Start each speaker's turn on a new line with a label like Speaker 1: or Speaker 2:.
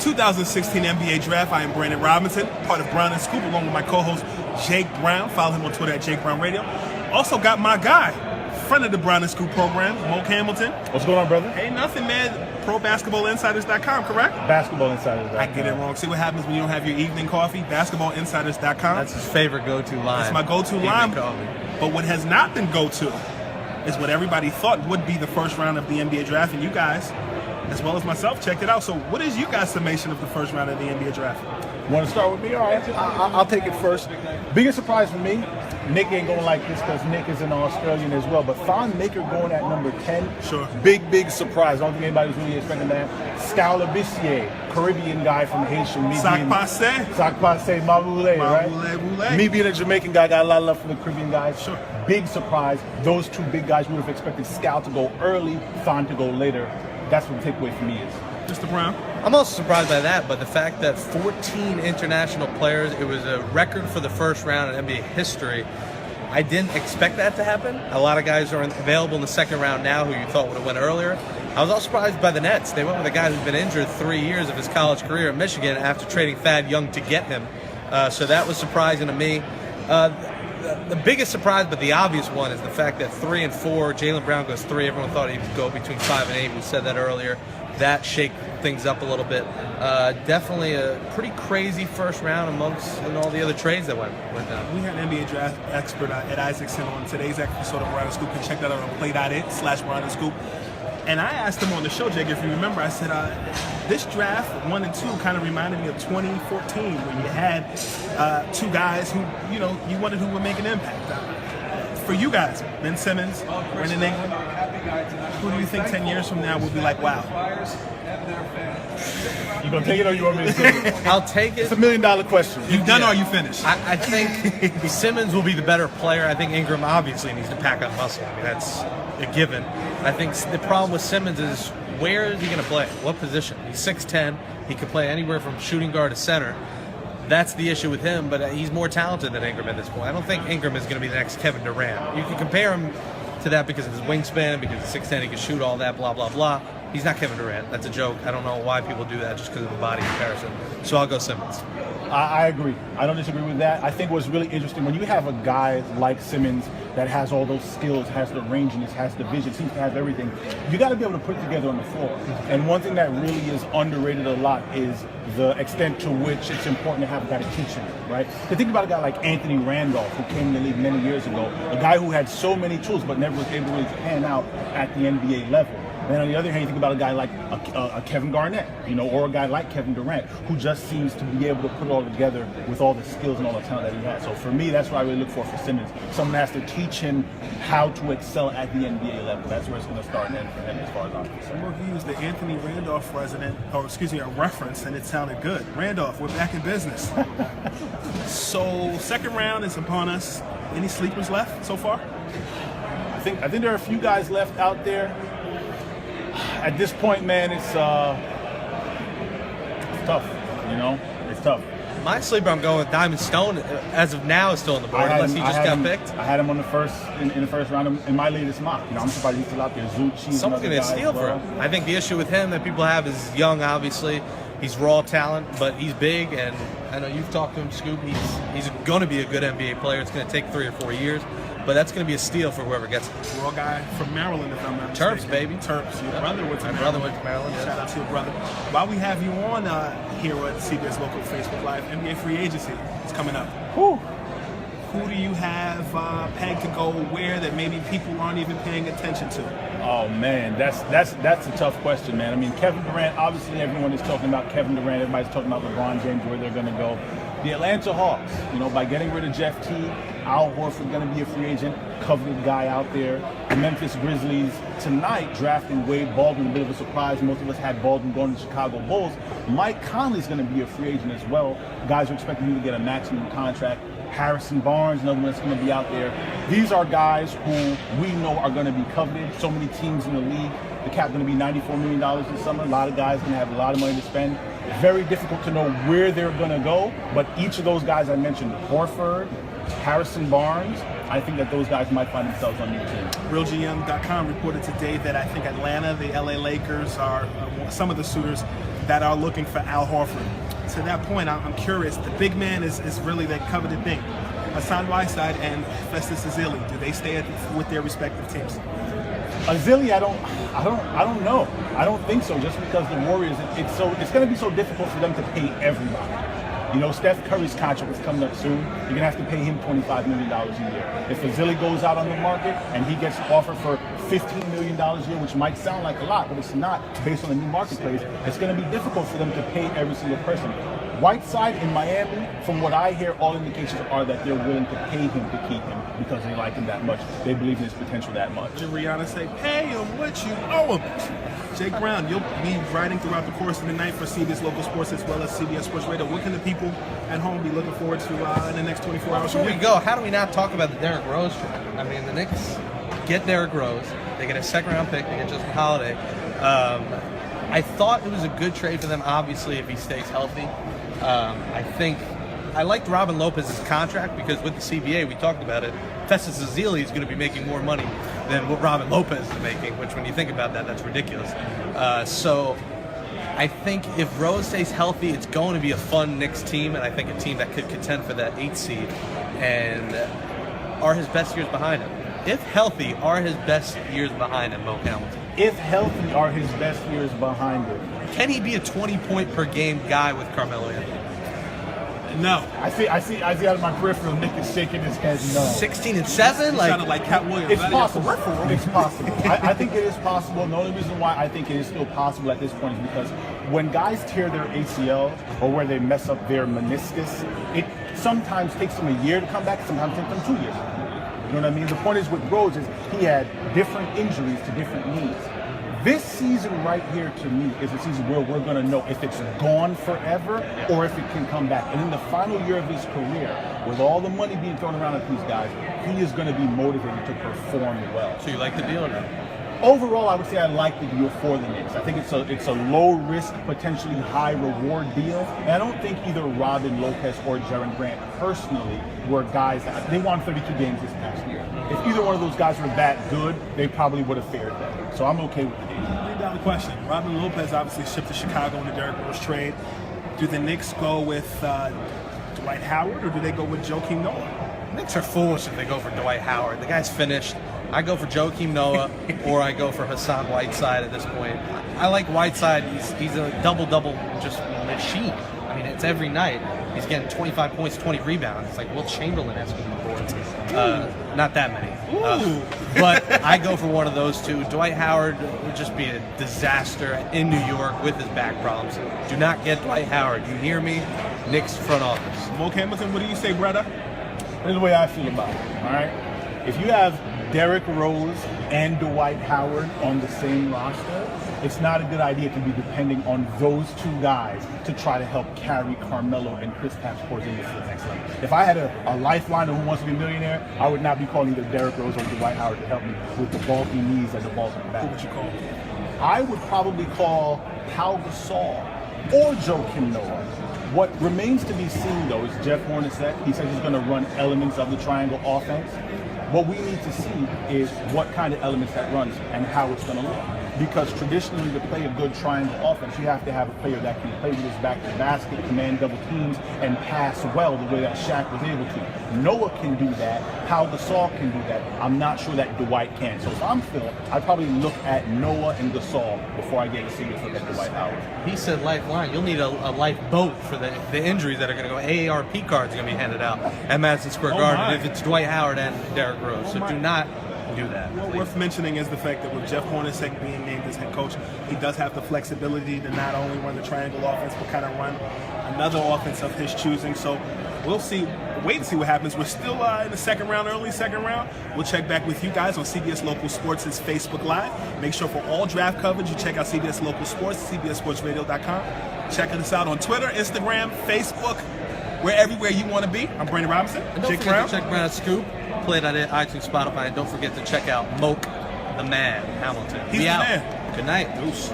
Speaker 1: 2016 NBA Draft. I am Brandon Robinson, part of Brown and Scoop, along with my co-host Jake Brown. Follow him on Twitter at Jake Brown Radio. Also got my guy, friend of the Brown and Scoop program, Moke Hamilton.
Speaker 2: What's going on, brother?
Speaker 1: Hey, nothing, man. ProBasketballInsiders.com, correct?
Speaker 2: BasketballInsiders.com.
Speaker 1: I get it wrong. See what happens when you don't have your evening coffee? BasketballInsiders.com.
Speaker 3: That's his favorite go-to line.
Speaker 1: It's my go-to line.
Speaker 3: Coffee.
Speaker 1: But what has not been go-to is what everybody thought would be the first round of the NBA Draft, and you guys, as well as myself, checked it out. So what is you guys' summation of the first round of the NBA Draft?
Speaker 2: Want to start with me? All right, I'll take it first. Biggest surprise for me, Nick ain't going like this because Nick is an Australian as well, but Thon Maker going at number 10.
Speaker 1: Sure.
Speaker 2: Big surprise. I don't think anybody was really expecting that. Scalabissier, Caribbean guy from Haitian.
Speaker 1: Sac Passe,
Speaker 2: Mabule, right?
Speaker 1: Mabule.
Speaker 2: Me being a Jamaican guy, got a lot of love from the Caribbean guys.
Speaker 1: Sure.
Speaker 2: Big surprise. Those two big guys, we would have expected Scal to go early, Thon to go later. That's what the takeaway for me is.
Speaker 1: Mr. Brown?
Speaker 3: I'm also surprised by that, but the fact that 14 international players, it was a record for the first round in NBA history. I didn't expect that to happen. A lot of guys are available in the second round now who you thought would have went earlier. I was also surprised by the Nets. They went with a guy who's been injured 3 years of his college career at Michigan after trading Thad Young to get him. So that was surprising to me. The biggest surprise, but the obvious one, is the fact that 3 and 4, Jaylen Brown goes 3. Everyone thought he would go between 5 and 8. We said that earlier. That shake things up a little bit. Definitely a pretty crazy first round amongst all the other trades that went down.
Speaker 1: We had an NBA draft expert Ed Isaacson on today's episode of Brown and Scoop. You can check that out on play.it/Brown and Scoop. And I asked him on the show, Jake, if you remember, I said, this draft, 1 and 2, kind of reminded me of 2014, where you had two guys who, you wondered who would make an impact. For you guys, Ben Simmons, Brandon Ingram, who do you think 10 years from now will be like, wow?
Speaker 2: You gonna take it or you want me to take it?
Speaker 3: I'll take it.
Speaker 2: It's $1 million question.
Speaker 1: You done or are you finished?
Speaker 3: I think Simmons will be the better player. I think Ingram obviously needs to pack on muscle. I mean, that's a given. I think the problem with Simmons is, where is he going to play? What position? He's 6'10". He could play anywhere from shooting guard to center. That's the issue with him, but he's more talented than Ingram at this point. I don't think Ingram is going to be the next Kevin Durant. You can compare him to that because of his wingspan, because he's 6'10", he can shoot all that, blah, blah, blah. He's not Kevin Durant. That's a joke. I don't know why people do that just because of the body comparison. So I'll go Simmons.
Speaker 2: I agree. I don't disagree with that. I think what's really interesting, when you have a guy like Simmons that has all those skills, has the ranginess, has the vision, seems to have everything, you got to be able to put it together on the floor. And one thing that really is underrated a lot is the extent to which it's important to have a guy to teach him, right? To think about a guy like Anthony Randolph, who came in the league many years ago, a guy who had so many tools but never was able really to pan out at the NBA level. And on the other hand, you think about a guy like a Kevin Garnett, or a guy like Kevin Durant, who just seems to be able to put it all together with all the skills and all the talent that he has. So for me, that's what I really look for Simmons. Someone has to teach him how to excel at the NBA level. That's where it's going to start and end for him, as far as I'm concerned.
Speaker 1: Well, he used the Anthony Randolph a reference, and it sounded good. Randolph, we're back in business. So second round is upon us. Any sleepers left so far?
Speaker 2: I think there are a few guys left out there. At this point, man, it's tough. It's tough.
Speaker 3: My sleeper, I'm going with Diamond Stone. As of now, is still on the board, unless he just got picked.
Speaker 2: I had him on the first in the first round in my latest mock. I'm surprised he's still out there. Zucci,
Speaker 3: someone's going to steal for him. I think the issue with him that people have is young. Obviously, he's raw talent, but he's big, and I know you've talked to him, Scoop. He's going to be a good NBA player. It's going to take 3 or 4 years. But that's going to be a steal for whoever gets it.
Speaker 1: Raw guy from Maryland, if I'm not mistaken.
Speaker 3: Terps, baby.
Speaker 1: Terps. Your brother went to Maryland.
Speaker 3: My brother went to Maryland.
Speaker 1: Shout out to your brother. While we have you on here at CBS Local Facebook Live, NBA Free Agency is coming up. Who do you have pegged to go where that maybe people aren't even paying attention to?
Speaker 2: Oh man, that's a tough question, man. I mean, Kevin Durant. Obviously, everyone is talking about Kevin Durant. Everybody's talking about LeBron James, where they're going to go. The Atlanta Hawks, by getting rid of Jeff T, Al Horford going to be a free agent, coveted guy out there. The Memphis Grizzlies tonight drafting Wade Baldwin, a bit of a surprise. Most of us had Baldwin going to the Chicago Bulls. Mike Conley's going to be a free agent as well. Guys are expecting him to get a maximum contract. Harrison Barnes, another one that's going to be out there. These are guys who we know are going to be coveted. So many teams in the league. The cap going to be $94 million this summer. A lot of guys going to have a lot of money to spend. Very difficult to know where they're going to go, but each of those guys I mentioned, Horford, Harrison Barnes, I think that those guys might find themselves on new teams.
Speaker 1: RealGM.com reported today that I think Atlanta, the LA Lakers are some of the suitors that are looking for Al Horford. To that point, I'm curious. The big man is really the coveted thing. Hassan Whiteside and Festus Ezeli, do they stay with their respective teams?
Speaker 2: Ezeli, I don't know. I don't think so. Just because the Warriors, it's going to be so difficult for them to pay everybody. You know, Steph Curry's contract is coming up soon. You're going to have to pay him $25 million a year. If Ezeli goes out on the market and he gets offered for $15 million a year, which might sound like a lot, but it's not based on the new marketplace, it's going to be difficult for them to pay every single person. Whiteside in Miami, from what I hear, all indications are that they're willing to pay him to keep him because they like him that much. They believe in his potential that much.
Speaker 1: Did Rihanna say, pay him what you owe him? Jake Brown, you'll be writing throughout the course of the night for CBS Local Sports as well as CBS Sports Radio. What can the people at home be looking forward to in the next 24 hours?
Speaker 3: Before we go, how do we not talk about the Derrick Rose trade? I mean, the Knicks get Derrick Rose. They get a second-round pick. They get Justin Holiday. I thought it was a good trade for them, obviously, if he stays healthy. I think I liked Robin Lopez's contract because with the CBA, we talked about it, Festus Ezeli is going to be making more money than what Robin Lopez is making, which when you think about that, that's ridiculous. So I think if Rose stays healthy, it's going to be a fun Knicks team, and I think a team that could contend for that 8th seed. And are his best years behind him? If healthy, are his best years behind him, Moke Hamilton?
Speaker 2: If healthy, are his best years behind him?
Speaker 3: Can he be a 20-point-per-game guy with Carmelo Anthony?
Speaker 1: No.
Speaker 2: I see out of my peripheral, Nick is shaking his head no.
Speaker 3: 16 and 7?
Speaker 1: Sounded like Cat Williams.
Speaker 2: It's possible. It's possible. I think it is possible. And the only reason why I think it is still possible at this point is because when guys tear their ACL or where they mess up their meniscus, it sometimes takes them a year to come back, sometimes it takes them 2 years. You know what I mean? The point is with Rose is he had different injuries to different knees. This season right here, to me, is a season where we're going to know if it's gone forever or if it can come back. And in the final year of his career, with all the money being thrown around at these guys, he is going to be motivated to perform well.
Speaker 3: So you like the deal or not?
Speaker 2: Overall, I would say I like the deal for the Knicks. I think it's a low-risk, potentially high-reward deal. And I don't think either Robin Lopez or Jaren Grant personally were guys that they won 32 games this past year. If either one of those guys were that good, they probably would have fared better. So I'm okay with the deal.
Speaker 1: $3 question. Robin Lopez obviously shipped to Chicago in the Derrick Rose trade. Do the Knicks go with Dwight Howard or do they go with Joakim Noah?
Speaker 3: Knicks are foolish if they go for Dwight Howard. The guy's finished. I go for Joakim Noah or I go for Hassan Whiteside at this point. I like Whiteside. He's a double-double just machine. I mean, it's every night. He's getting 25 points, 20 rebounds. It's like Will Chamberlain has been on boards. Not that many. But I go for one of those two. Dwight Howard would just be a disaster in New York with his back problems. Do not get Dwight Howard. You hear me? Knicks front office.
Speaker 1: Moke Hamilton, what do you say, brother?
Speaker 2: Here's the way I feel about it, all right? If you have Derrick Rose and Dwight Howard on the same roster, it's not a good idea to be depending on those two guys to try to help carry Carmelo and Kristaps Porzingis to the next level. If I had a lifeline of Who Wants to Be a Millionaire, I would not be calling either Derrick Rose or Dwight Howard to help me with the bulky knees and the bulky back.
Speaker 1: Who would you call?
Speaker 2: I would probably call Pau Gasol or Joakim Noah. What remains to be seen, though, is Jeff Hornacek. He says he's going to run elements of the triangle offense. What we need to see is what kind of elements that runs and how it's going to look. Because traditionally, to play a good triangle offense, you have to have a player that can play with his back to the basket, command double teams, and pass well the way that Shaq was able to. Noah can do that. Pau Gasol can do that. I'm not sure that Dwight can. So if I'm Phil, I'd probably look at Noah and Gasol before I get a serious look at Dwight Howard.
Speaker 3: He said lifeline. You'll need a lifeboat for the injuries that are going to go. AARP cards are going to be handed out at Madison Square Garden if it's Dwight Howard and Derrick Rose. So do not do that.
Speaker 1: Well, worth mentioning is the fact that with Jeff Hornacek being named as head coach, he does have the flexibility to not only run the triangle offense, but kind of run another offense of his choosing. So we'll see. Wait and see what happens. We're still in the second round, early second round. We'll check back with you guys on CBS Local Sports' Facebook Live. Make sure for all draft coverage, you check out CBS Local Sports, CBSSportsRadio.com. Check us out on Twitter, Instagram, Facebook. We're everywhere you want to be. I'm Brandon Robinson.
Speaker 3: And don't
Speaker 1: Jake
Speaker 3: forget
Speaker 1: Brown.
Speaker 3: to check Brown Scoop. Play it on iTunes, Spotify, and don't forget to check out Moke, the man, Hamilton.
Speaker 1: He's
Speaker 3: Be
Speaker 1: the
Speaker 3: out.
Speaker 1: man.
Speaker 3: Good night.
Speaker 1: Deuce.